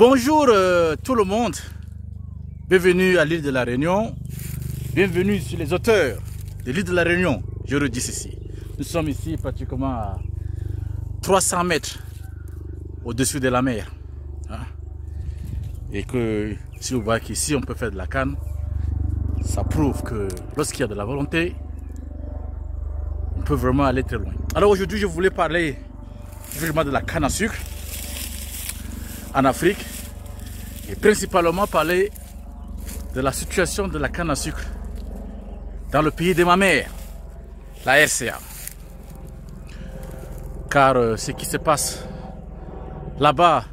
Bonjour tout le monde, bienvenue à l'île de la Réunion, bienvenue sur les hauteurs de l'île de la Réunion, je redis ceci. Nous sommes ici pratiquement à 300 mètres au-dessus de la mer. Hein? Et que si vous voyez qu'ici on peut faire de la canne, ça prouve que lorsqu'il y a de la volonté, on peut vraiment aller très loin. Alors aujourd'hui je voulais parler vraiment de la canne à sucre en Afrique et principalement parler de la situation de la canne à sucre dans le pays de ma mère, la RCA. Car ce qui se passe là-bas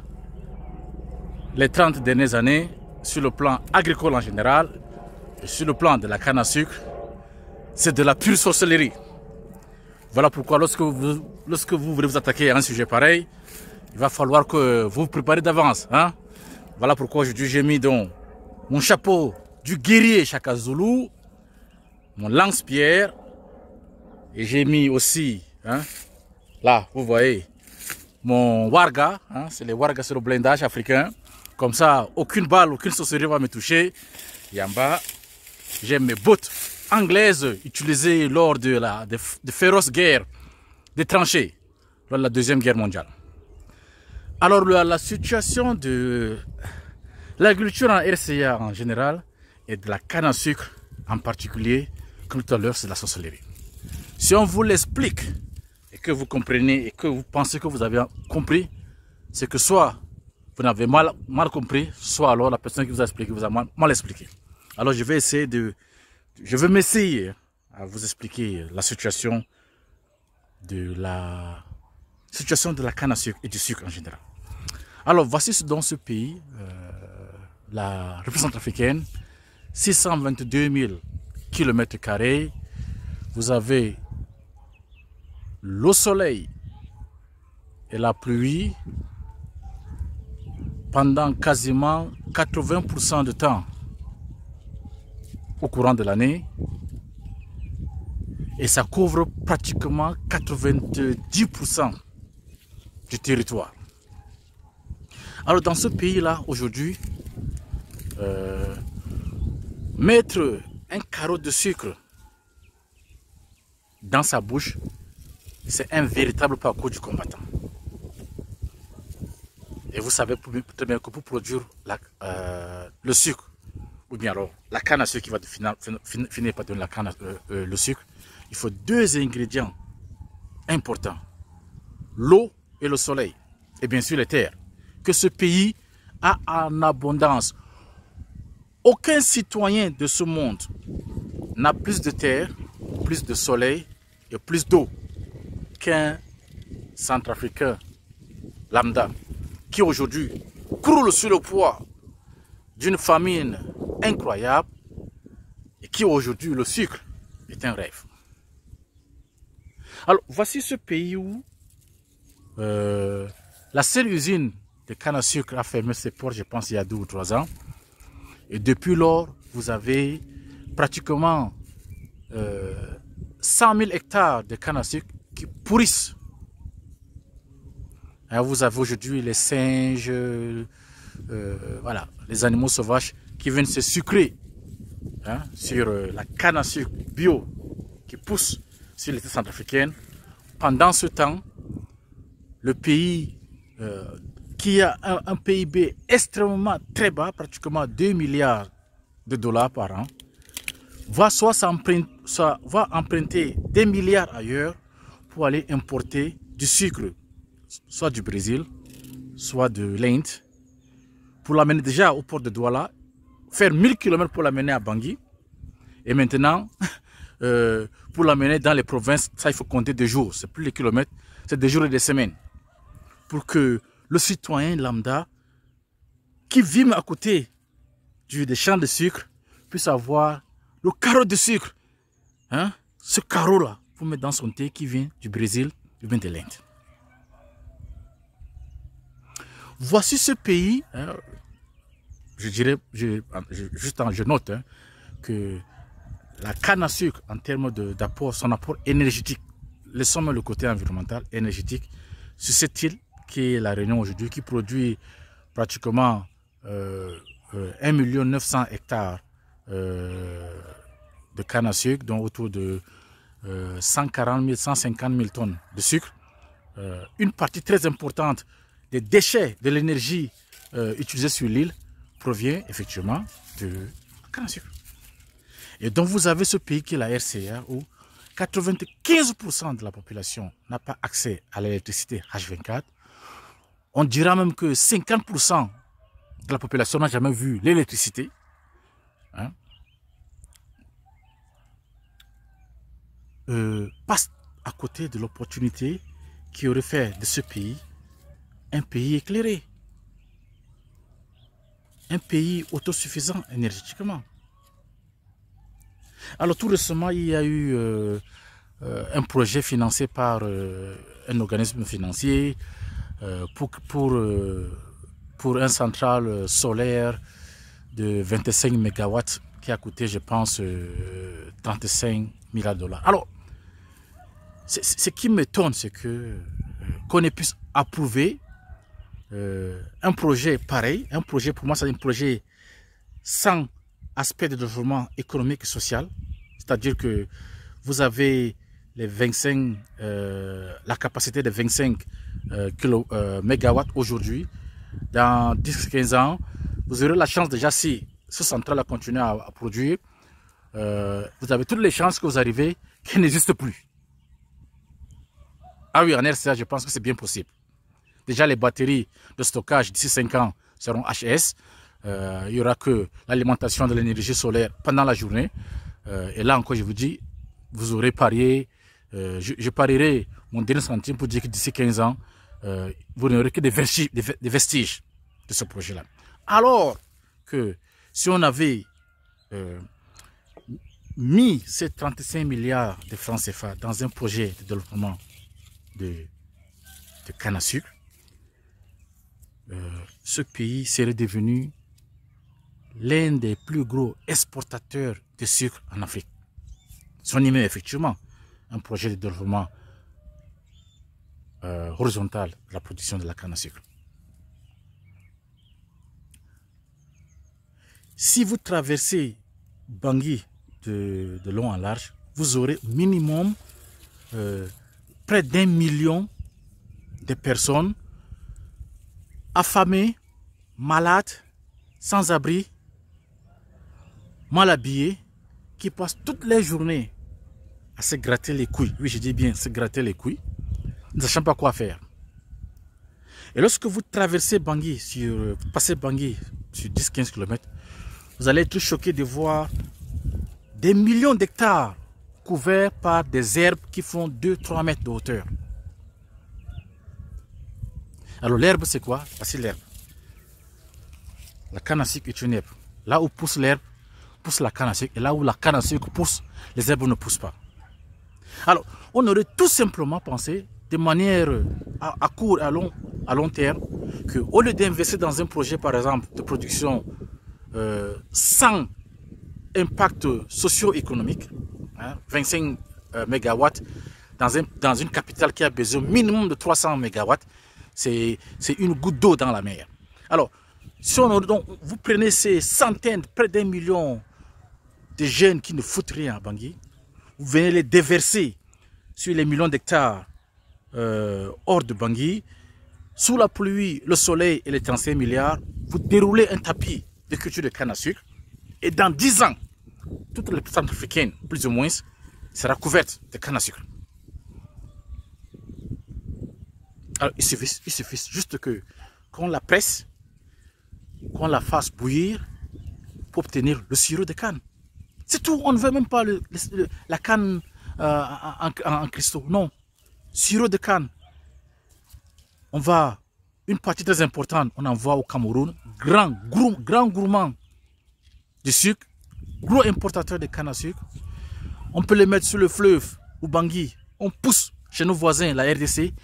les 30 dernières années, sur le plan agricole en général, et sur le plan de la canne à sucre, c'est de la pure sorcellerie. Voilà pourquoi lorsque vous voulez vous attaquer à un sujet pareil, il va falloir que vous vous préparez d'avance. Hein? Voilà pourquoi aujourd'hui j'ai mis donc mon chapeau du guerrier Chaka Zulu, mon lance-pierre, et j'ai mis aussi, hein, là vous voyez, mon warga, hein, c'est les wargas, c'est le blindage africain. Comme ça, aucune balle, aucune sorcellerie va me toucher. Et en bas, j'ai mes bottes anglaises utilisées lors de féroces guerres des tranchées, lors de la Deuxième Guerre mondiale. Alors, la situation de l'agriculture en RCA en général et de la canne à sucre en particulier, comme tout à l'heure, c'est la sorcellerie. Si on vous l'explique et que vous comprenez et que vous pensez que vous avez compris, c'est que soit vous n'avez mal compris, soit alors la personne qui vous a expliqué vous a mal expliqué. Alors je vais m'essayer à vous expliquer la situation de la canne à sucre et du sucre en général. Alors voici dans ce pays, la République centrafricaine, 622 000 km², vous avez le soleil et la pluie pendant quasiment 80% de temps au courant de l'année, et ça couvre pratiquement 90% du territoire. Alors dans ce pays-là, aujourd'hui, mettre un carreau de sucre dans sa bouche, c'est un véritable parcours du combattant. Et vous savez très bien que pour produire le sucre, ou bien alors la canne à sucre qui va finir par donner le sucre, il faut deux ingrédients importants, l'eau et le soleil, et bien sûr les terres, que ce pays a en abondance. Aucun citoyen de ce monde n'a plus de terre, plus de soleil et plus d'eau qu'un Centrafricain lambda qui aujourd'hui croule sous le poids d'une famine incroyable et qui aujourd'hui le sucre est un rêve. Alors voici ce pays où la seule usine de canne à sucre a fermé ses portes, je pense il y a 2 ou 3 ans. Et depuis lors, vous avez pratiquement 100 000 hectares de canne à sucre qui pourrissent. Alors vous avez aujourd'hui les singes, voilà, les animaux sauvages qui viennent se sucrer, hein, sur la canne à sucre bio qui pousse sur les terres centrafricaines. Pendant ce temps, le pays qui a un PIB extrêmement très bas, pratiquement 2 milliards de dollars par an, va emprunter des milliards ailleurs pour aller importer du sucre, soit du Brésil, soit de l'Inde, pour l'amener déjà au port de Douala, faire 1000 km pour l'amener à Bangui, et maintenant, pour l'amener dans les provinces, ça il faut compter des jours, c'est plus les kilomètres, c'est des jours et des semaines, pour que le citoyen lambda qui vit à côté des champs de sucre puisse avoir le carreau de sucre, hein, ce carreau-là, pour mettre dans son thé qui vient du Brésil, qui vient de l'Inde. Voici ce pays, hein, je dirais, je note, hein, que la canne à sucre, en termes d'apport, son apport énergétique, laissons le côté environnemental, énergétique, sur cette île qui est la Réunion aujourd'hui, qui produit pratiquement 1 900 000 hectares de canne à sucre, dont autour de 140 000, 150 000 tonnes de sucre. Une partie très importante des déchets de l'énergie utilisée sur l'île provient effectivement de la canne à sucre. Et donc vous avez ce pays qui est la RCA où 95% de la population n'a pas accès à l'électricité H24. On dira même que 50% de la population n'a jamais vu l'électricité. Hein? Passe à côté de l'opportunité qui aurait fait de ce pays un pays éclairé. Un pays autosuffisant énergétiquement. Alors tout récemment, il y a eu un projet financé par un organisme financier pour un central solaire de 25 MW qui a coûté, je pense, 35 milliards de dollars. Alors, ce qui m'étonne, c'est qu'on ait pu approuver un projet pareil. Un projet, pour moi, c'est un projet sans aspect de développement économique et social, c'est-à-dire que vous avez les 25, la capacité de 25 mégawatts aujourd'hui. Dans 10-15 ans, vous aurez la chance déjà, si ce central a continué à produire, vous avez toutes les chances que vous arrivez qu'elle n'existe plus. Ah oui, en RCA, je pense que c'est bien possible. Déjà, les batteries de stockage d'ici 5 ans seront HS. Il n'y aura que l'alimentation de l'énergie solaire pendant la journée. Et là encore, je vous dis, vous aurez parié, je parierai mon dernier centime pour dire que d'ici 15 ans, vous n'aurez que des vestiges de ce projet-là. Alors que si on avait mis ces 35 milliards de francs CFA dans un projet de développement de canne à sucre, ce pays serait devenu l'un des plus gros exportateurs de sucre en Afrique. Si on y met effectivement un projet de développement horizontal de la production de la canne à sucre. Si vous traversez Bangui de long en large, vous aurez minimum près d'1 million de personnes affamées, malades, sans abri, mal habillés, qui passent toutes les journées à se gratter les couilles. Oui, je dis bien se gratter les couilles, ne sachant pas quoi faire. Et lorsque vous traversez Bangui, passez Bangui sur 10-15 km, vous allez être choqué de voir des millions d'hectares couverts par des herbes qui font 2-3 mètres de hauteur. Alors l'herbe, c'est quoi? C'est l'herbe. La canne à sucre est une herbe. Là où pousse l'herbe, pousse la canne à sucre. Et là où la canne à sucre pousse, les herbes ne poussent pas. Alors, on aurait tout simplement pensé, de manière à court et à long terme, qu'au lieu d'investir dans un projet, par exemple, de production sans impact socio-économique, hein, 25 mégawatts, dans une capitale qui a besoin minimum de 300 mégawatts, c'est une goutte d'eau dans la mer. Alors, si vous prenez ces centaines, près d'1 million de jeunes qui ne foutent rien à Bangui, vous venez les déverser sur les millions d'hectares hors de Bangui, sous la pluie, le soleil et les 35 milliards, vous déroulez un tapis de culture de canne à sucre, et dans 10 ans, toute la centre africaine, plus ou moins, sera couverte de canne à sucre. Alors, il suffit juste qu'on la presse, qu'on la fasse bouillir pour obtenir le sirop de canne. C'est tout, on ne veut même pas la canne en cristaux, non. Sirop de canne. Une partie très importante, on envoie au Cameroun, grand gourmand de sucre, gros importateur de canne à sucre. On peut les mettre sur le fleuve ou Bangui. On pousse chez nos voisins, la RDC,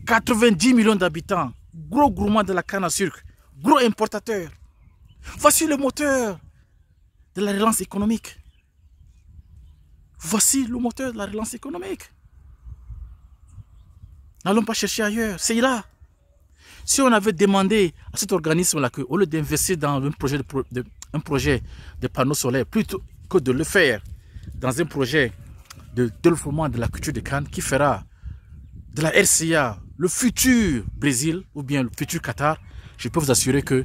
90 millions d'habitants, gros gourmand de la canne à sucre, gros importateur. Voici le moteur de la relance économique. Voici le moteur de la relance économique. N'allons pas chercher ailleurs, c'est là. Si on avait demandé à cet organisme-là qu'au lieu d'investir dans un projet de panneaux solaires, plutôt que de le faire dans un projet de développement de la culture de canne qui fera de la RCA le futur Brésil ou bien le futur Qatar, je peux vous assurer que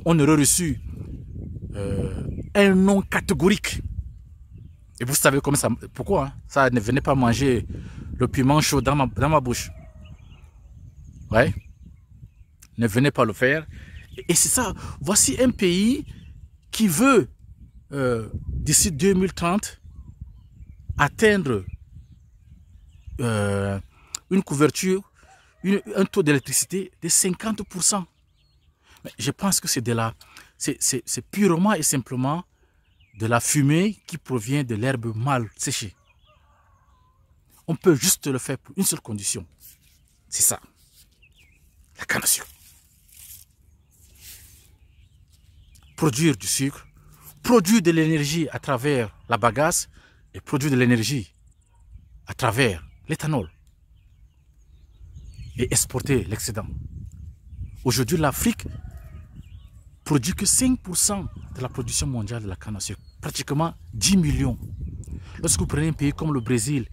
on aurait reçu un nom catégorique. Et vous savez comment ça, pourquoi hein? Ça ne venait pas manger le piment chaud dans ma bouche. Ouais. Ne venez pas le faire. Et c'est ça. Voici un pays qui veut, d'ici 2030, atteindre une couverture, un taux d'électricité de 50%. Mais je pense que c'est purement et simplement de la fumée qui provient de l'herbe mal séchée. On peut juste le faire pour une seule condition. C'est ça. La canne à sucre. Produire du sucre, produire de l'énergie à travers la bagasse et produire de l'énergie à travers l'éthanol et exporter l'excédent. Aujourd'hui, l'Afrique produit que 5% de la production mondiale de la canne à sucre, pratiquement 10 millions. Lorsque vous prenez un pays comme le Brésil,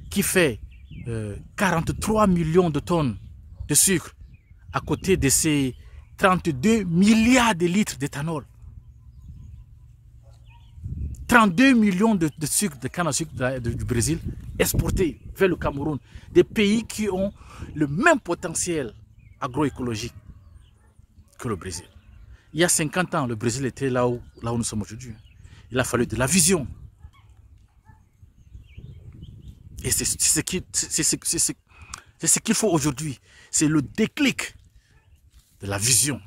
qui fait 43 millions de tonnes de sucre, à côté de ces 32 milliards de litres d'éthanol, 32 millions de sucre, de canne à sucre du Brésil exportés vers le Cameroun, des pays qui ont le même potentiel agroécologique que le Brésil. Il y a 50 ans, le Brésil était là où nous sommes aujourd'hui. Il a fallu de la vision. Et c'est ce qu'il faut aujourd'hui. C'est le déclic de la vision.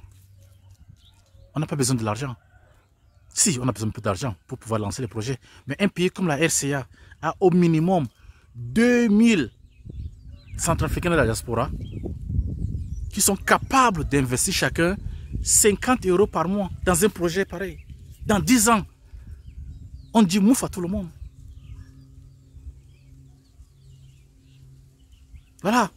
On n'a pas besoin de l'argent. Si, on a besoin d'un peu d'argent pour pouvoir lancer les projets. Mais un pays comme la RCA a au minimum 2000 Centrafricains de la diaspora qui sont capables d'investir chacun 50 € par mois dans un projet pareil. Dans 10 ans, on dit mouf à tout le monde. Voilà.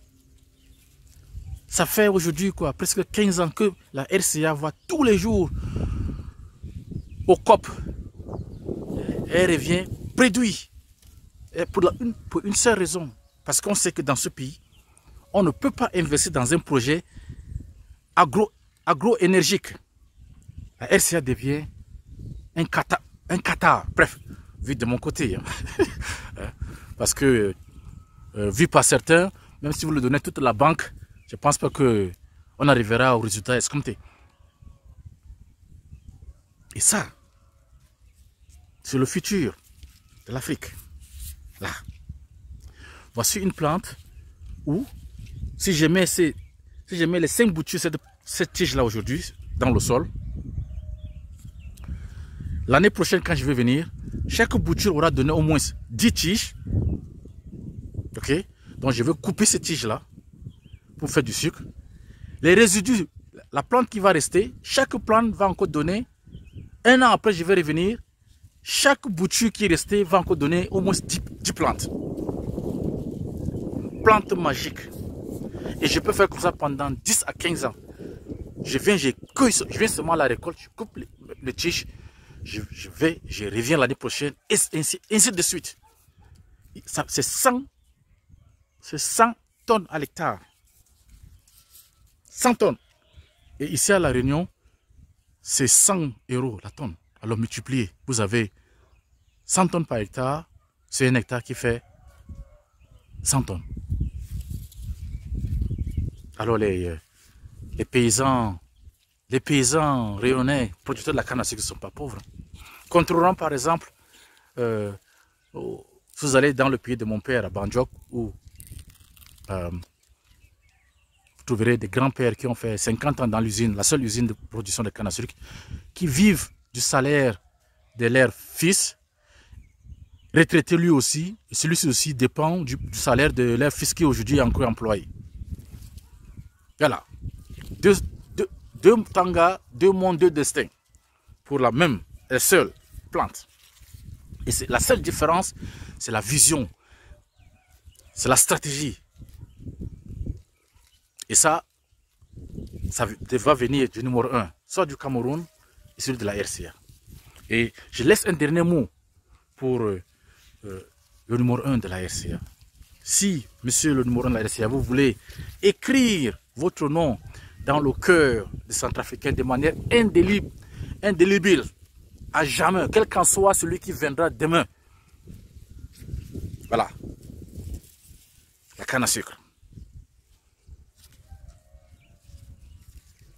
Ça fait aujourd'hui quoi, presque 15 ans que la RCA va tous les jours au COP. Elle revient préduit. Pour une seule raison. Parce qu'on sait que dans ce pays, on ne peut pas investir dans un projet agro-énergique. La RCA devient un Qatar. Bref, vu de mon côté. Hein. Parce que, vu par certains, même si vous le donnez toute la banque, je ne pense pas qu'on arrivera au résultat escompté. Et ça, c'est le futur de l'Afrique. Là. Voici une plante où, si je mets les 5 boutures de cette tige-là aujourd'hui dans le sol, l'année prochaine, quand je vais venir, chaque bouture aura donné au moins 10 tiges. Ok? Donc, je vais couper ces tiges-là pour faire du sucre. Les résidus, la plante qui va rester, chaque plante va encore donner. Un an après, je vais revenir. Chaque bouture qui est restée va encore donner au moins 10 plantes. Plante magique. Et je peux faire comme ça pendant 10 à 15 ans. Je viens seulement à la récolte, je coupe les tiges, je reviens l'année prochaine, et ainsi de suite. C'est 100 tonnes à l'hectare. 100 tonnes. Et ici à La Réunion, c'est 100 € la tonne. Alors multipliez, vous avez 100 tonnes par hectare, c'est un hectare qui fait 100 tonnes. Alors les paysans réunionnais, producteurs de la canne à sucre, ne sont pas pauvres. Contrôleront par exemple, vous allez dans le pays de mon père, à Banjok, où vous trouverez des grands-pères qui ont fait 50 ans dans l'usine, la seule usine de production de canne à sucre, qui vivent du salaire de leur fils, retraité lui aussi, et celui-ci aussi dépend du salaire de leur fils qui aujourd'hui est encore employé. Voilà. Deux tangas, 2 mondes, 2 destins. Pour la même et seule plante. Et la seule différence, c'est la vision. C'est la stratégie. Et ça va venir du numéro 1, soit du Cameroun et celui de la RCA. Et je laisse un dernier mot pour le numéro 1 de la RCA. Si, monsieur le numéro 1 de la RCA, vous voulez écrire votre nom dans le cœur des Centrafricains de manière indélébile, à jamais, quel qu'en soit celui qui viendra demain. Voilà. La canne à sucre.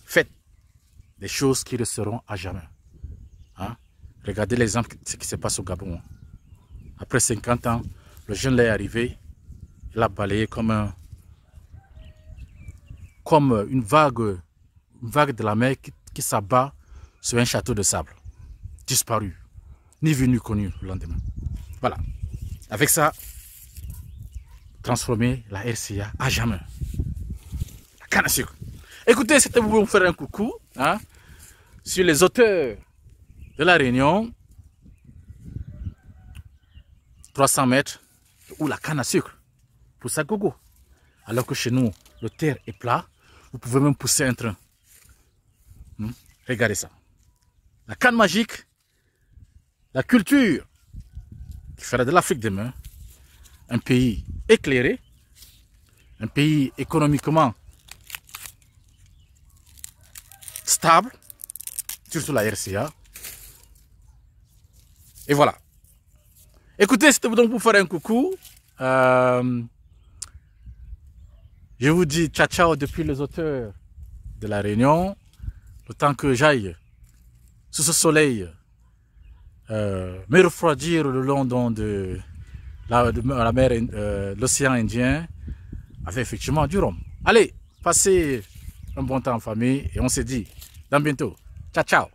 Faites des choses qui resteront à jamais. Hein? Regardez l'exemple de ce qui se passe au Gabon. Après 50 ans, le jeune là est arrivé, il a balayé comme une vague de la mer qui s'abat sur un château de sable. Disparu. Ni vu ni connu le lendemain. Voilà. Avec ça, transformer la RCA à jamais. La canne à sucre. Écoutez, c'était pour vous faire un coucou hein, sur les auteurs de la Réunion. 300 mètres ou la canne à sucre pour ça gogo. Alors que chez nous, le terre est plat, vous pouvez même pousser un train. Regardez ça. La canne magique, la culture qui fera de l'Afrique demain un pays éclairé, un pays économiquement stable, surtout la RCA. Et voilà. Écoutez, c'était donc pour faire un coucou. Je vous dis ciao ciao depuis les auteurs de la Réunion. Le temps que j'aille sous ce soleil me refroidir le long de la mer, l'océan Indien, avec effectivement du rhum. Allez, passez un bon temps en famille et on se dit dans bientôt. Ciao ciao.